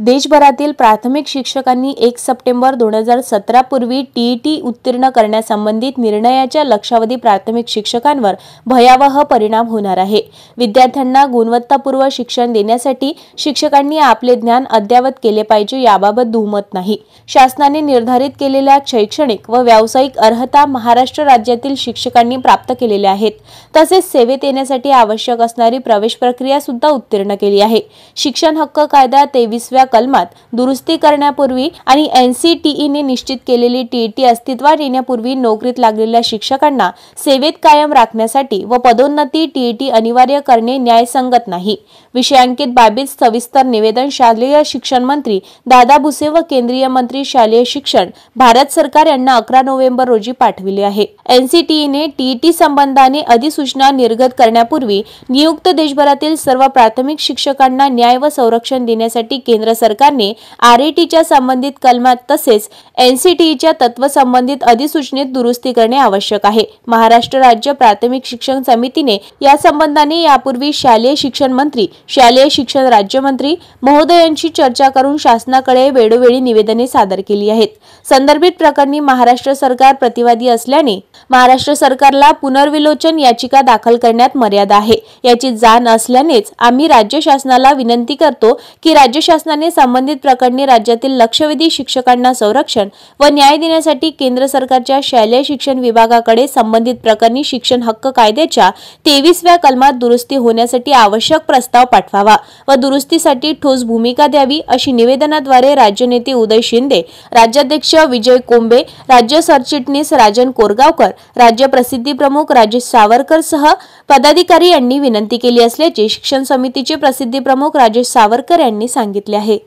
देशभरातील प्राथमिक शिक्षकांनी 1 सप्टेंबर 2017 पूर्वी टीईटी उत्तीर्ण करण्यासंबंधित निर्णयाच्या लक्षावधी प्राथमिक शिक्षकांवर भयावह परिणाम होणार आहे। विद्यार्थ्यांना गुणवत्तापूर्ण शिक्षण देण्यासाठी शिक्षकांनी आपले ज्ञान अद्ययावत केले पाहिजे याबाबत दुमत नाही। शासनाने निर्धारित केलेल्या शैक्षणिक व व्यावसायिक अर्हता महाराष्ट्र राज्यातील शिक्षकांनी प्राप्त केलेल्या आहेत। तसेच सेवेत येण्यासाठी आवश्यक असणारी प्रवेश प्रक्रिया सुद्धा उत्तीर्ण केली आहे। शिक्षण हक्क कायदा 23व्या कलमात दुरुस्ती करण्यापूर्वी आणि एनसीटीईने निश्चित केलेली टीईटी अस्तित्वात येण्यापूर्वी नोकरीत लागलेल्या शिक्षकांना सेवेत कायम राखण्यासाठी व पदोन्नती टीईटी अनिवार्य करणे न्यायसंगत नाही। विषयांकित बाबीत सविस्तर निवेदन शालेय शिक्षण मंत्री दादा भुसे व केंद्रीय मंत्री शालेय शिक्षण भारत सरकार यांना 11 नोव्हेंबर रोजी पाठविले आहे। एनसीटीईने टीईटी संबंधाने अधिसूचना निर्गत करण्यापूर्वी नियुक्त देशभरातील सर्व प्राथमिक शिक्षकांना न्याय व संरक्षण देण्यासाठी केंद्र सरकारने आरईटीच्या संबंधित कलमात तसेच एनसीटीईच्या तत्व संबंधित अधिसूचनेत दुरुस्ती करणे आवश्यक आहे। महाराष्ट्र राज्य प्राथमिक शिक्षण समितीने या संबंधाने यापूर्वी शालेय शिक्षण मंत्री, शालेय शिक्षण राज्यमंत्री महोदयांची चर्चा करून शासनाकडे वेळोवेळी निवेदने सादर केली आहेत। संदर्भित प्रकरणी महाराष्ट्र सरकार प्रतिवादी असल्याने महाराष्ट्र सरकारला पुनर्विलोचन याचिका दाखल करण्यात मर्यादा आहे। याची जाण असल्यानेच आम्ही राज्य शासनाला विनंती करतो की राज्य शासनाने संबंधित प्रकरणी राज्यातील लक्षवेधी शिक्षकांना संरक्षण व न्याय देण्यासाठी केंद्र सरकारच्या शालेय शिक्षण विभागाकडे संबंधित प्रकरणी शिक्षण हक्क कायद्याच्या 23व्या कलमात दुरुस्ती होण्यासाठी आवश्यक प्रस्ताव पाठवावा व दुरुस्तीसाठी ठोस भूमिका द्यावी अशी निवेदनाद्वारे राज्यनेते उदय शिंदे, राज्याध्यक्ष विजय कोंबे, राज्य सरचिटणीस राजन कोरगावकर, राज्य प्रसिद्धी प्रमुख राजेश सावरकर सह पदाधिकारी यांनी विनंती केली असल्याचे शिक्षण समितीचे प्रसिद्धी प्रमुख राजेश सावरकर यांनी सांगितले आहे।